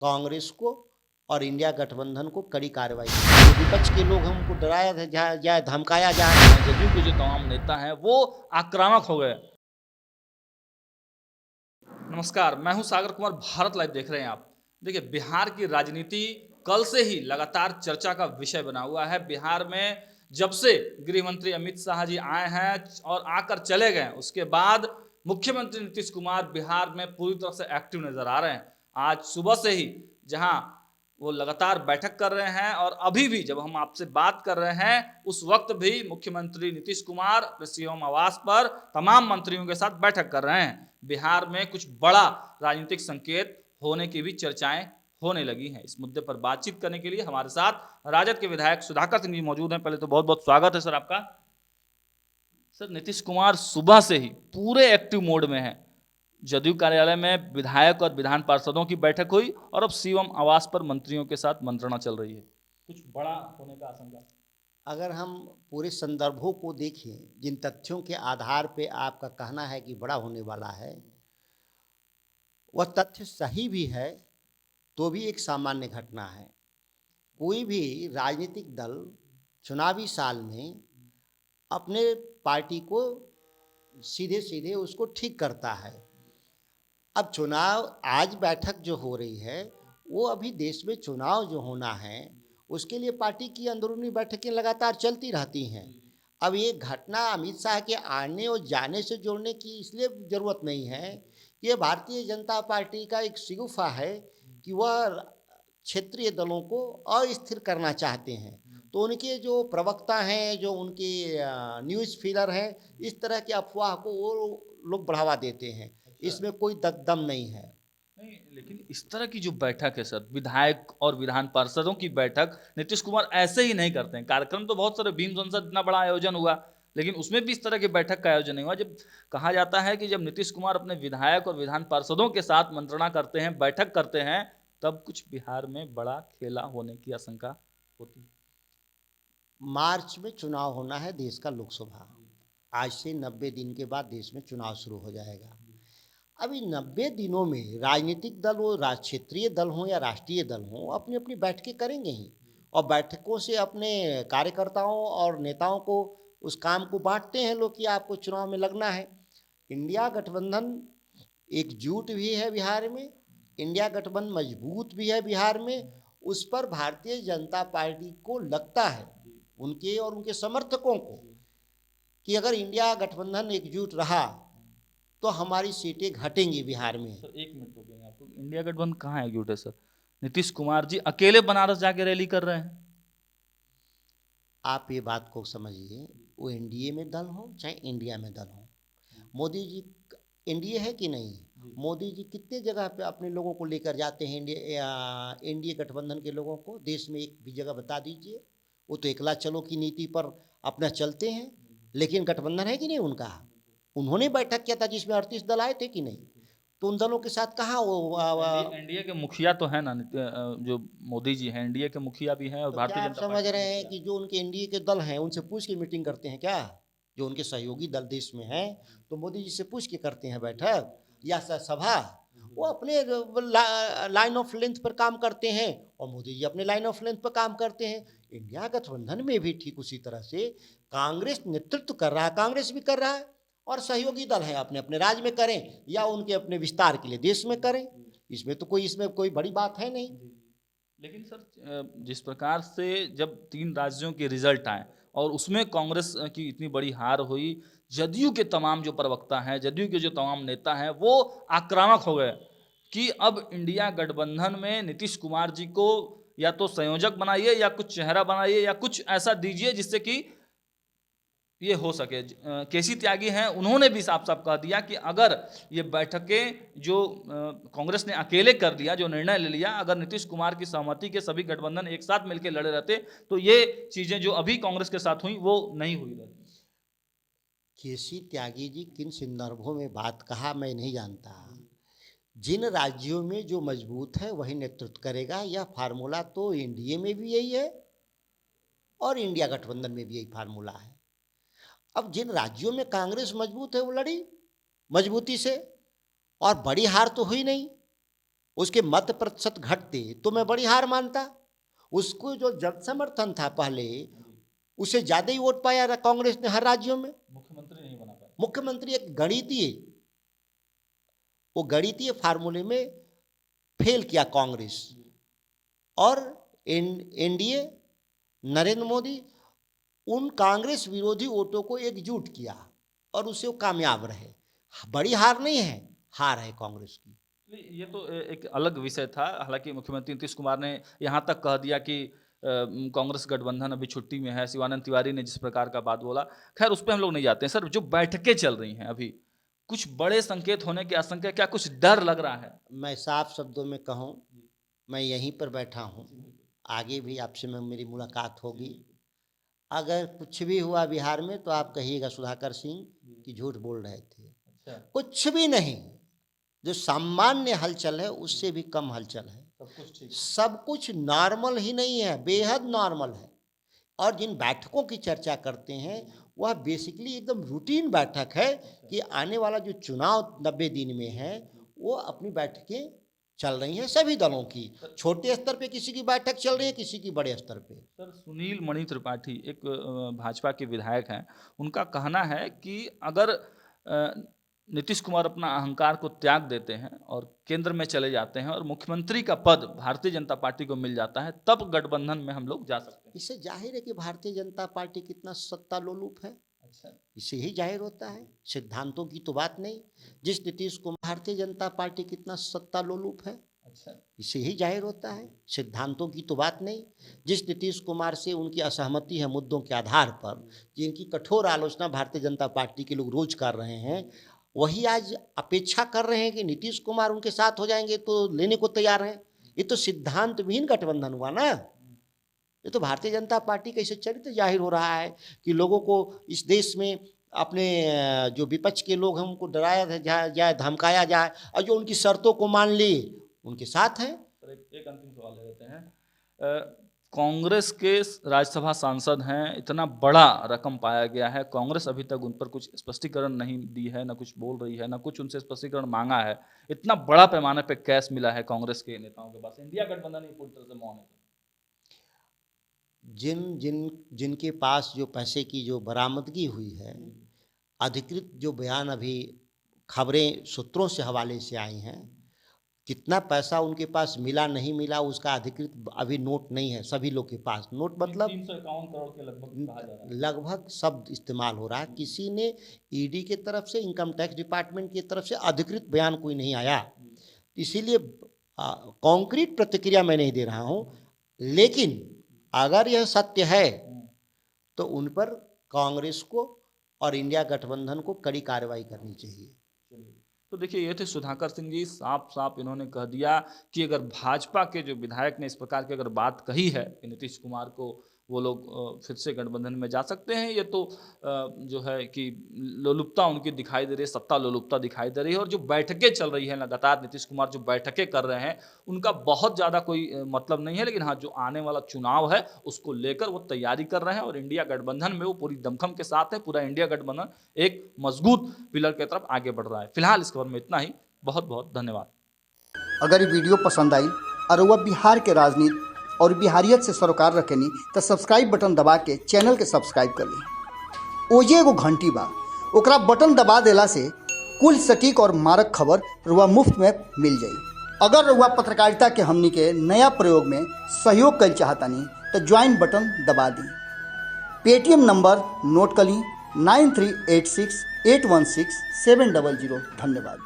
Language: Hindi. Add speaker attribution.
Speaker 1: कांग्रेस को और इंडिया गठबंधन को कड़ी कार्रवाई की। विपक्ष के लोग हमको डराया जाए, धमकाया जाए।
Speaker 2: जदयू के जो तमाम नेता हैं वो आक्रामक हो गए। नमस्कार, मैं हूं सागर कुमार, भारत लाइव देख रहे हैं आप। देखिए, बिहार की राजनीति कल से ही लगातार चर्चा का विषय बना हुआ है। बिहार में जब से गृह मंत्री अमित शाह जी आए हैं और आकर चले गए, उसके बाद मुख्यमंत्री नीतीश कुमार बिहार में पूरी तरह से एक्टिव नजर आ रहे हैं। आज सुबह से ही जहां वो लगातार बैठक कर रहे हैं और अभी भी जब हम आपसे बात कर रहे हैं उस वक्त भी मुख्यमंत्री नीतीश कुमार अपने सीएम आवास पर तमाम मंत्रियों के साथ बैठक कर रहे हैं। बिहार में कुछ बड़ा राजनीतिक संकेत होने की भी चर्चाएं होने लगी हैं। इस मुद्दे पर बातचीत करने के लिए हमारे साथ राजद के विधायक सुधाकर सिंह जी मौजूद हैं। पहले तो बहुत बहुत स्वागत है सर आपका। सर, नीतीश कुमार सुबह से ही पूरे एक्टिव मोड में है। जदयू कार्यालय में विधायक और विधान पार्षदों की बैठक हुई और अब सीएम आवास पर मंत्रियों के साथ मंत्रणा चल रही है। कुछ बड़ा होने का आशंका?
Speaker 1: अगर हम पूरे संदर्भों को देखें, जिन तथ्यों के आधार पे आपका कहना है कि बड़ा होने वाला है, वह तथ्य सही भी है तो भी एक सामान्य घटना है। कोई भी राजनीतिक दल चुनावी साल में अपने पार्टी को सीधे सीधे उसको ठीक करता है। अब चुनाव आज बैठक जो हो रही है, वो अभी देश में चुनाव जो होना है उसके लिए पार्टी की अंदरूनी बैठकें लगातार चलती रहती हैं। अब ये घटना अमित शाह के आने और जाने से जोड़ने की इसलिए ज़रूरत नहीं है। ये भारतीय जनता पार्टी का एक शिगुफा है कि वह क्षेत्रीय दलों को अस्थिर करना चाहते हैं। तो उनके जो प्रवक्ता हैं, जो उनके न्यूज़ फीडर हैं, इस तरह की अफवाह को वो लोग बढ़ावा देते हैं। इसमें कोई दम नहीं है।
Speaker 2: नहीं, लेकिन इस तरह की जो बैठक है सर, विधायक और विधान पार्षदों की बैठक नीतीश कुमार ऐसे ही नहीं करते हैं। कार्यक्रम तो बहुत सारे, भीम संसद इतना बड़ा आयोजन हुआ, लेकिन उसमें भी इस तरह की बैठक का आयोजन नहीं हुआ। जब कहा जाता है कि जब नीतीश कुमार अपने विधायक और विधान पार्षदों के साथ मंत्रणा करते हैं, बैठक करते हैं, तब कुछ बिहार में बड़ा खेला होने की आशंका होती है।
Speaker 1: मार्च में चुनाव होना है देश का, लोकसभा। आज से 90 दिन के बाद देश में चुनाव शुरू हो जाएगा। अभी 90 दिनों में राजनीतिक दल हो, क्षेत्रीय दल हों या राष्ट्रीय दल हों, अपनी अपनी बैठकें करेंगे ही और बैठकों से अपने कार्यकर्ताओं और नेताओं को उस काम को बांटते हैं लोग कि आपको चुनाव में लगना है। इंडिया गठबंधन एकजुट भी है बिहार में, इंडिया गठबंधन मजबूत भी है बिहार में। उस पर भारतीय जनता पार्टी को लगता है, उनके और उनके समर्थकों को, कि अगर इंडिया गठबंधन एकजुट रहा तो हमारी सीटें घटेंगी बिहार में।
Speaker 2: सर, एक मिनट रुकेंगे आपको। इंडिया गठबंधन कहाँ एकजुट है सर? नीतीश कुमार जी अकेले बनारस जाके रैली कर रहे हैं।
Speaker 1: आप ये बात को समझिए, वो एनडीए में दल हो चाहे इंडिया में दल हो, मोदी जी एनडीए है कि नहीं? मोदी जी कितने जगह पे अपने लोगों को लेकर जाते हैं, एनडीए गठबंधन के लोगों को? देश में एक भी जगह बता दीजिए। वो तो एकला चलो की नीति पर अपना चलते हैं, लेकिन गठबंधन है कि नहीं उनका? उन्होंने बैठक किया था जिसमें 38 दल आए थे कि नहीं? तो उन दलों के साथ कहाँ वो
Speaker 2: एनडीए के मुखिया तो है ना, जो मोदी जी हैं, एनडीए के मुखिया भी हैं और
Speaker 1: तो क्या
Speaker 2: भारतीय
Speaker 1: आप
Speaker 2: जनता
Speaker 1: समझ
Speaker 2: पार्टी के
Speaker 1: रहे हैं
Speaker 2: मुखिया
Speaker 1: कि
Speaker 2: हैं।
Speaker 1: जो उनके एनडीए के दल हैं उनसे पूछ के मीटिंग करते हैं क्या? जो उनके सहयोगी दल देश में हैं, तो मोदी जी से पूछ के करते हैं बैठक या सभा? वो अपने लाइन ऑफ लेंथ पर काम करते हैं और मोदी जी अपने लाइन ऑफ लेंथ पर काम करते हैं। इंडिया गठबंधन में भी ठीक उसी तरह से कांग्रेस नेतृत्व कर रहा है, कांग्रेस भी कर रहा है, और सहयोगी दल हैं अपने अपने राज्य में करें या उनके अपने विस्तार के लिए देश में करें। इसमें कोई बड़ी बात है नहीं।
Speaker 2: लेकिन सर, जिस प्रकार से जब 3 राज्यों के रिजल्ट आए और उसमें कांग्रेस की इतनी बड़ी हार हुई, जदयू के तमाम जो प्रवक्ता हैं, जदयू के जो तमाम नेता हैं, वो आक्रामक हो गए कि अब इंडिया गठबंधन में नीतीश कुमार जी को या तो संयोजक बनाइए या कुछ चेहरा बनाइए या कुछ ऐसा दीजिए जिससे कि ये हो सके। केसी त्यागी हैं, उन्होंने भी साफ साफ कह दिया कि अगर ये बैठकें जो कांग्रेस ने अकेले कर दिया, जो निर्णय ले लिया, अगर नीतीश कुमार की सहमति के सभी गठबंधन एक साथ मिलकर लड़े रहते तो ये चीजें जो अभी कांग्रेस के साथ हुई वो नहीं हुई रहती।
Speaker 1: केसी त्यागी जी किन संदर्भों में बात कहा मैं नहीं जानता। जिन राज्यों में जो मजबूत है वही नेतृत्व करेगा, यह फार्मूला तो एनडीए में भी यही है और इंडिया गठबंधन में भी यही फार्मूला है। अब जिन राज्यों में कांग्रेस मजबूत है वो लड़ी मजबूती से, और बड़ी हार तो हुई नहीं, उसके मत प्रतिशत घटते तो मैं बड़ी हार मानता। उसको जो जन समर्थन था पहले, उसे ज़्यादा ही वोट पाया था कांग्रेस ने हर राज्यों में।
Speaker 2: मुख्यमंत्री नहीं बना पाया।
Speaker 1: मुख्यमंत्री एक गणितीय फार्मूले में फेल किया कांग्रेस, और एनडीए नरेंद्र मोदी उन कांग्रेस विरोधी वोटों को एकजुट किया और उससे वो कामयाब रहे। बड़ी हार नहीं है, हार है कांग्रेस की।
Speaker 2: ये तो एक अलग विषय था। हालांकि मुख्यमंत्री नीतीश कुमार ने यहाँ तक कह दिया कि कांग्रेस गठबंधन अभी छुट्टी में है। शिवानंद तिवारी ने जिस प्रकार का बात बोला, खैर उस पर हम लोग नहीं जाते हैं। सर, जो बैठकें चल रही हैं अभी, कुछ बड़े संकेत होने की आशंका, क्या कुछ डर लग रहा है?
Speaker 1: मैं साफ शब्दों में कहूँ, मैं यहीं पर बैठा हूँ, आगे भी आपसे मेरी मुलाकात होगी। अगर कुछ भी हुआ बिहार में तो आप कहिएगा सुधाकर सिंह कि झूठ बोल रहे थे।
Speaker 2: अच्छा।
Speaker 1: कुछ भी नहीं, जो सामान्य हलचल है उससे भी कम हलचल है।
Speaker 2: सब कुछ ठीक,
Speaker 1: सब कुछ नॉर्मल ही नहीं है, बेहद नॉर्मल है। और जिन बैठकों की चर्चा करते हैं वह बेसिकली एकदम रूटीन बैठक है कि आने वाला जो चुनाव 90 दिन में है वो अपनी बैठकें चल रही हैं सभी दलों की। छोटे स्तर पे किसी की बैठक चल रही है, किसी की बड़े स्तर पे।
Speaker 2: सर, सुनील मणि त्रिपाठी एक भाजपा के विधायक हैं। उनका कहना है कि अगर नीतीश कुमार अपना अहंकार को त्याग देते हैं और केंद्र में चले जाते हैं और मुख्यमंत्री का पद भारतीय जनता पार्टी को मिल जाता है, तब गठबंधन में हम लोग जा सकते हैं।
Speaker 1: इससे जाहिर है कि भारतीय जनता पार्टी कितना सत्ता लोलुप है।
Speaker 2: अच्छा।
Speaker 1: इससे ही जाहिर होता है, सिद्धांतों की तो बात नहीं। जिस नीतीश कुमार, भारतीय जनता पार्टी कितना सत्ता लोलुप है,
Speaker 2: अच्छा।
Speaker 1: इससे ही जाहिर होता है, सिद्धांतों की तो बात नहीं। जिस नीतीश कुमार से उनकी असहमति है मुद्दों के आधार पर, जिनकी कठोर आलोचना भारतीय जनता पार्टी के लोग रोज कर रहे हैं, वही आज अपेक्षा कर रहे हैं कि नीतीश कुमार उनके साथ हो जाएंगे तो लेने को तैयार हैं। ये तो सिद्धांत विहीन गठबंधन हुआ ना। ये तो भारतीय जनता पार्टी का इसे चरित्र जाहिर हो रहा है कि लोगों को इस देश में अपने जो विपक्ष के लोग हैं उनको डराया जाए, धमकाया जाए, और जो उनकी शर्तों को मान ली उनके साथ हैं।
Speaker 2: एक अंतिम सवाल ले लेते हैं। कांग्रेस के राज्यसभा सांसद हैं, इतना बड़ा रकम पाया गया है, कांग्रेस अभी तक उन पर कुछ स्पष्टीकरण नहीं दी है, ना कुछ बोल रही है, ना कुछ उनसे स्पष्टीकरण मांगा है। इतना बड़ा पैमाने पे कैश मिला है कांग्रेस के नेताओं के पास, इंडिया गठबंधन ही पूरी तरह से मौन है।
Speaker 1: जिनके पास जो पैसे की जो बरामदगी हुई है, अधिकृत जो बयान अभी खबरें सूत्रों से हवाले से आई हैं, कितना पैसा उनके पास मिला नहीं मिला उसका अधिकृत अभी नोट नहीं है सभी लोग के पास। नोट मतलब
Speaker 2: 351 करोड़ के लगभग कहा जा रहा है।
Speaker 1: लगभग शब्द इस्तेमाल हो रहा है। किसी ने ईडी के तरफ से, इनकम टैक्स डिपार्टमेंट की तरफ से अधिकृत बयान कोई नहीं आया, इसीलिए कॉन्क्रीट प्रतिक्रिया मैं नहीं दे रहा हूँ। लेकिन अगर यह सत्य है तो उन पर कांग्रेस को और इंडिया गठबंधन को कड़ी कार्रवाई करनी चाहिए।
Speaker 2: तो देखिए, ये थे सुधाकर सिंह जी। साफ साफ इन्होंने कह दिया कि अगर भाजपा के जो विधायक ने इस प्रकार की अगर बात कही है कि नीतीश कुमार को वो लोग फिर से गठबंधन में जा सकते हैं, ये तो जो है कि लोलुपता उनकी दिखाई दे रही है, सत्ता लोलुपता दिखाई दे रही है। और जो बैठकें चल रही हैं लगातार, नीतीश कुमार जो बैठकें कर रहे हैं, उनका बहुत ज़्यादा कोई मतलब नहीं है। लेकिन हाँ, जो आने वाला चुनाव है उसको लेकर वो तैयारी कर रहे हैं और इंडिया गठबंधन में वो पूरी दमखम के साथ है। पूरा इंडिया गठबंधन एक मजबूत पिलर की तरफ आगे बढ़ रहा है। फिलहाल इस खबर में इतना ही। बहुत बहुत धन्यवाद।
Speaker 3: अगर ये वीडियो पसंद आई और वह बिहार के राजनीति और बिहारियत से सरोकार रखेनी तो सब्सक्राइब बटन दबा के चैनल के सब्सक्राइब कर ली। ओजे एगो घंटी बा, ओकरा बटन दबा देला से कुल सटीक और मारक खबर रुआ मुफ्त में मिल जाई। अगर रुआ पत्रकारिता के हमनी के नया प्रयोग में सहयोग कर चाहतानी तो ज्वाइन बटन दबा दी। पेटीएम नंबर नोट कर ली 9386816700। धन्यवाद।